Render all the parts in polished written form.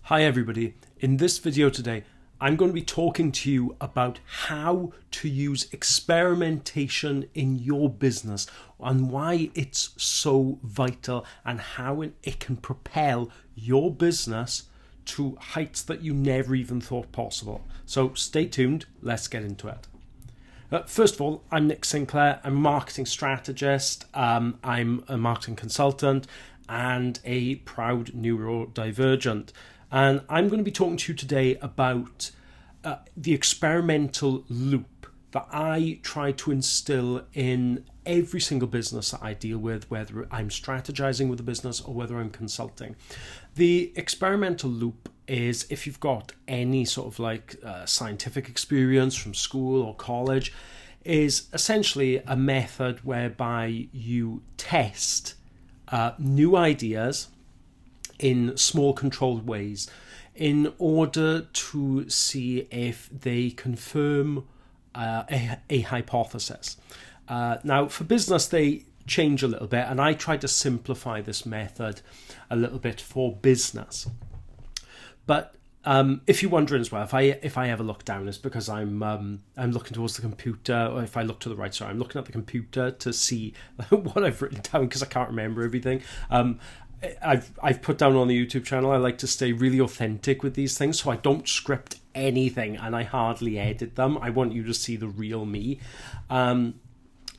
Hi everybody, in this video today I'm going to be talking to you about how to use experimentation in your business and why it's so vital and how it can propel your business to heights that you never even thought possible. So stay tuned, let's get into it. First of all, I'm Nick Sinclair. I'm a marketing strategist, I'm a marketing consultant and a proud neurodivergent. And I'm going to be talking to you today about the experimental loop that I try to instill in every single business that I deal with, whether I'm strategizing with a business or whether I'm consulting. The experimental loop is, if you've got any sort of scientific experience from school or college, is essentially a method whereby you test new ideas in small controlled ways in order to see if they confirm a hypothesis. Now for business they change a little bit, and I try to simplify this method a little bit for business. But if you're wondering as well, if I ever look down, it's because I'm looking towards the computer, or if I look to the right, sorry, I'm looking at the computer to see what I've written down because I can't remember everything. I've put down on the YouTube channel, I like to stay really authentic with these things, so I don't script anything and I hardly edit them. I want you to see the real me.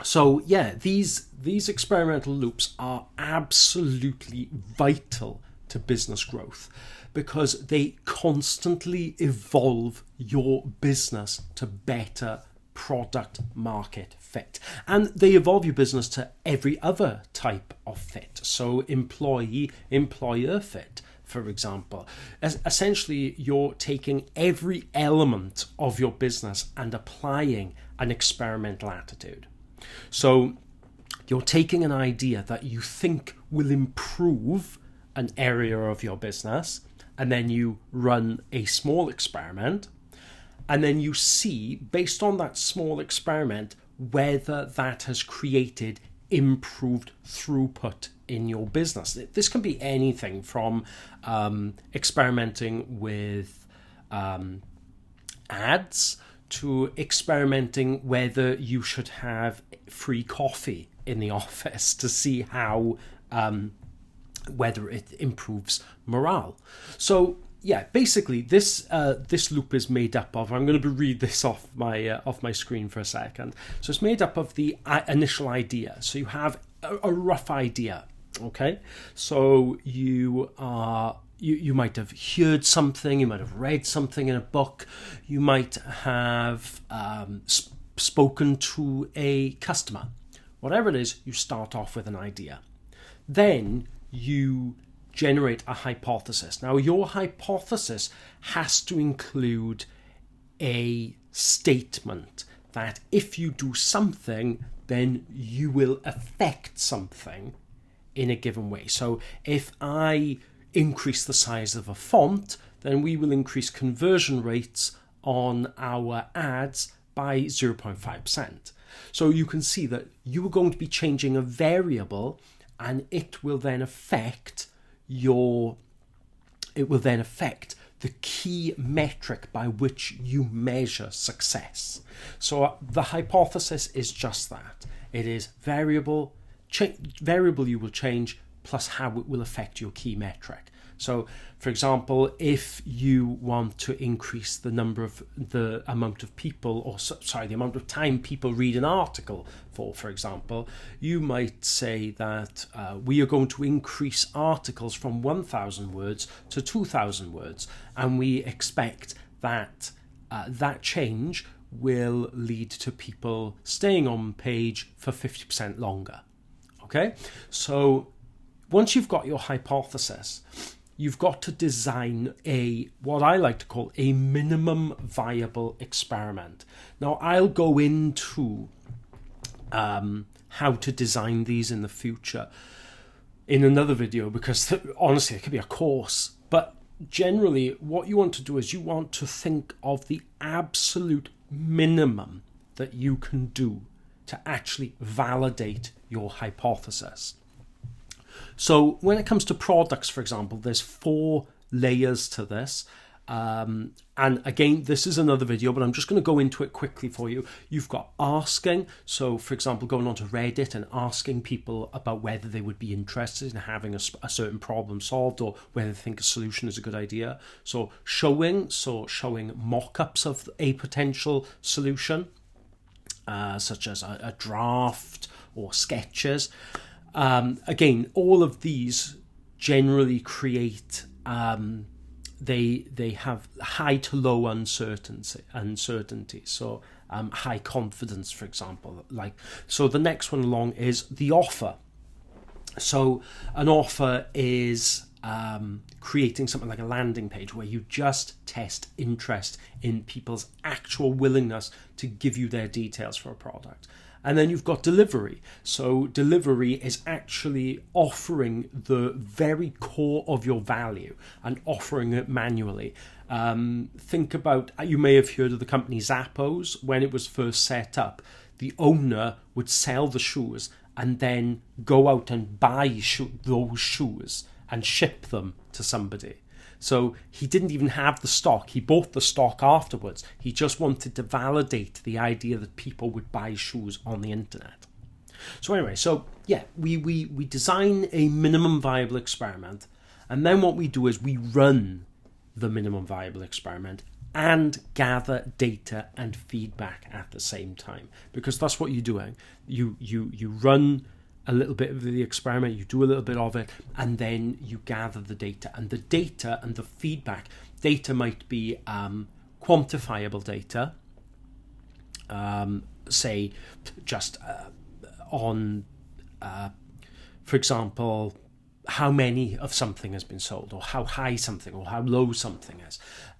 So yeah, these experimental loops are absolutely vital to business growth because they constantly evolve your business to better product market fit, and they evolve your business to every other type of fit. So employer fit, for example. Essentially you're taking every element of your business and applying an experimental attitude. So you're taking an idea that you think will improve an area of your business, and then you run a small experiment. And then you see, based on that small experiment, whether that has created improved throughput in your business. This can be anything from experimenting with ads to experimenting whether you should have free coffee in the office to see how whether it improves morale. So yeah, basically this loop is made up of, I'm going to read this off my screen for a second. So it's made up of the initial idea. So you have a rough idea, okay? So you might have heard something, you might have read something in a book, you might have spoken to a customer. Whatever it is, you start off with an idea. Then you generate a hypothesis. Now, your hypothesis has to include a statement that if you do something, then you will affect something in a given way. So if I increase the size of a font, then we will increase conversion rates on our ads by 0.5%. So you can see that you are going to be changing a variable, and it will then affect the key metric by which you measure success. So the hypothesis is just that. It is variable you will change plus how it will affect your key metric. So for example, if you want to increase the amount of time people read an article for example, you might say that we are going to increase articles from 1,000 words to 2,000 words, and we expect that that change will lead to people staying on page for 50% longer. Okay, so once you've got your hypothesis, you've got to design what I like to call a minimum viable experiment. Now, I'll go into how to design these in the future in another video, because honestly, it could be a course. But generally, what you want to do is you want to think of the absolute minimum that you can do to actually validate your hypothesis. So when it comes to products, for example, there's four layers to this. And again, this is another video, but I'm just going to go into it quickly for you. You've got asking. So, for example, going onto Reddit and asking people about whether they would be interested in having a certain problem solved, or whether they think a solution is a good idea. So showing mock-ups of a potential solution, such as a draft or sketches. Again, all of these generally create... They have high to low uncertainty. So high confidence, for example. So the next one along is the offer. So an offer is creating something like a landing page where you just test interest in people's actual willingness to give you their details for a product. And then you've got delivery. So delivery is actually offering the very core of your value and offering it manually. Think about, you may have heard of the company Zappos. When it was first set up, the owner would sell the shoes and then go out and buy those shoes and ship them to somebody. So he didn't even have the stock. He bought the stock afterwards. He just wanted to validate the idea that people would buy shoes on the internet. So anyway, we design a minimum viable experiment. And then what we do is we run the minimum viable experiment and gather data and feedback at the same time. Because that's what you're doing. You run a little bit of the experiment, you do a little bit of it, and then you gather the data. And the data and the feedback, data might be quantifiable data, say just on, for example, how many of something has been sold, or how high something or how low something is.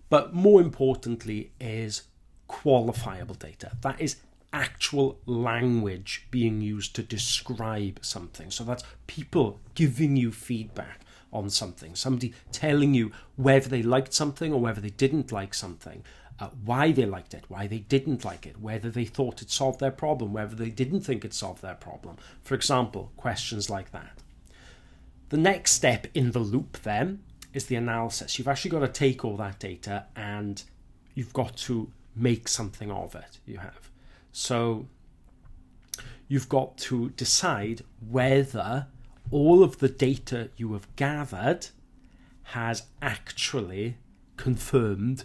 But more importantly is qualifiable data. That is actual language being used to describe something. So that's people giving you feedback on something, somebody telling you whether they liked something or whether they didn't like something, why they liked it, why they didn't like it, whether they thought it solved their problem, whether they didn't think it solved their problem. For example, questions like that. The next step in the loop then is the analysis. You've actually got to take all that data and you've got to make something of it. So you've got to decide whether all of the data you have gathered has actually confirmed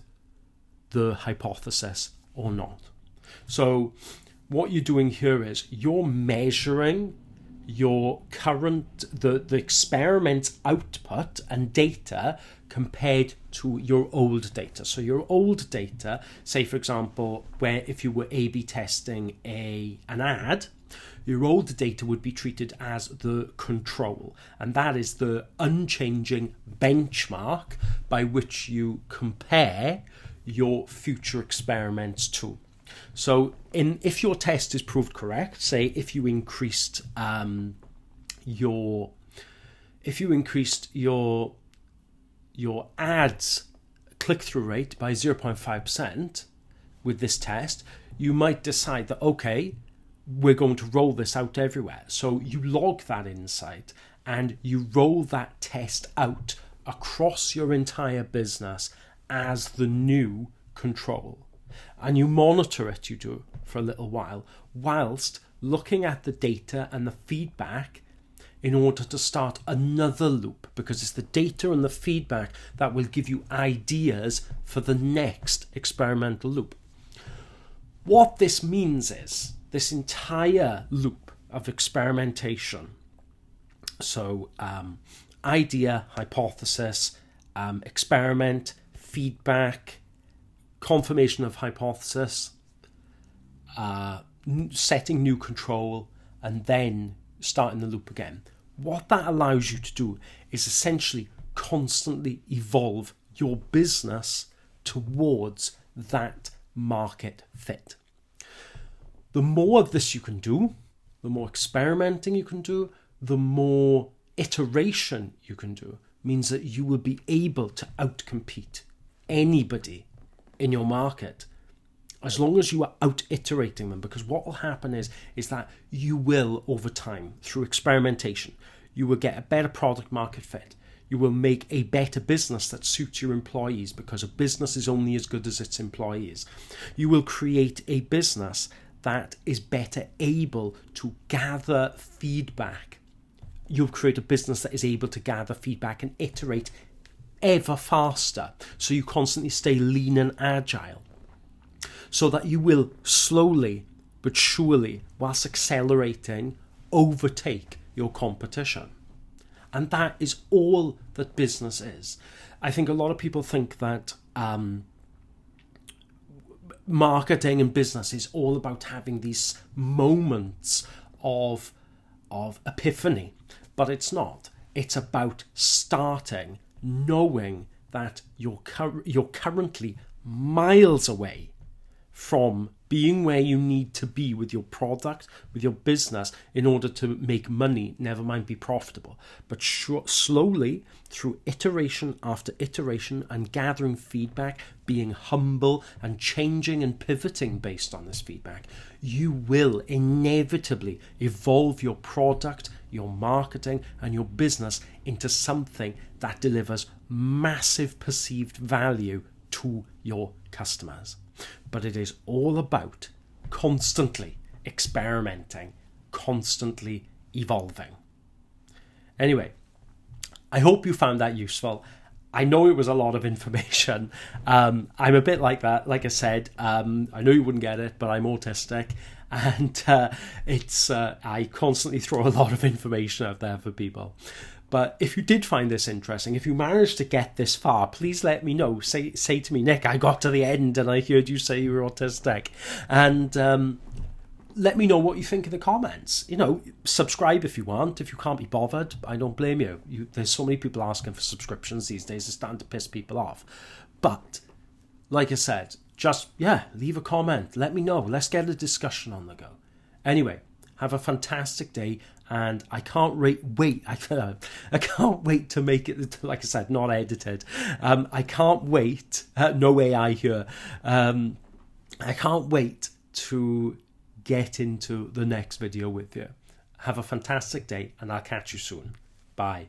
the hypothesis or not. So what you're doing here is you're measuring your current, the experiment's output and data compared to your old data. So your old data, say for example, where if you were A/B testing an ad, your old data would be treated as the control, and that is the unchanging benchmark by which you compare your future experiments to. So if your test is proved correct, say if you increased your ads click-through rate by 0.5% with this test, you might decide that, okay, we're going to roll this out everywhere. So you log that insight and you roll that test out across your entire business as the new control. And you monitor it, you do, for a little while, whilst looking at the data and the feedback in order to start another loop, because it's the data and the feedback that will give you ideas for the next experimental loop. What this means is this entire loop of experimentation, so idea, hypothesis, experiment, feedback, confirmation of hypothesis, setting new control, and then starting the loop again. What that allows you to do is essentially constantly evolve your business towards that market fit. The more of this you can do, the more experimenting you can do, the more iteration you can do, means that you will be able to outcompete anybody in your market as long as you are out iterating them. Because what will happen is that you will, over time, through experimentation, you will get a better product market fit, You will make a better business that suits your employees, because a business is only as good as its employees. You will create a business that is better able to gather feedback. You'll create a business that is able to gather feedback and iterate ever faster, so you constantly stay lean and agile, so that you will slowly but surely, whilst accelerating, overtake your competition. And that is all that business is. I think a lot of people think that marketing and business is all about having these moments of epiphany, but it's not. It's about starting, knowing that you're currently miles away from being where you need to be with your product, with your business, in order to make money, never mind be profitable. But slowly, through iteration after iteration and gathering feedback, being humble and changing and pivoting based on this feedback, you will inevitably evolve your product, your marketing, and your business into something that delivers massive perceived value to your customers. But it is all about constantly experimenting, constantly evolving. Anyway, I hope you found that useful. I know it was a lot of information. I'm a bit like that. Like I said, I know you wouldn't get it, but I'm autistic, and I constantly throw a lot of information out there for people. But if you did find this interesting, if you managed to get this far, please let me know. Say to me, Nick, I got to the end and I heard you say you were autistic. And let me know what you think in the comments. Subscribe if you want. If you can't be bothered, I don't blame you. There's so many people asking for subscriptions these days. It's starting to piss people off. But like I said, just, leave a comment. Let me know. Let's get a discussion on the go. Anyway, have a fantastic day. And I can't wait. I can't wait to make it. Like I said, not edited. I can't wait. No AI here. I can't wait to get into the next video with you. Have a fantastic day, and I'll catch you soon. Bye.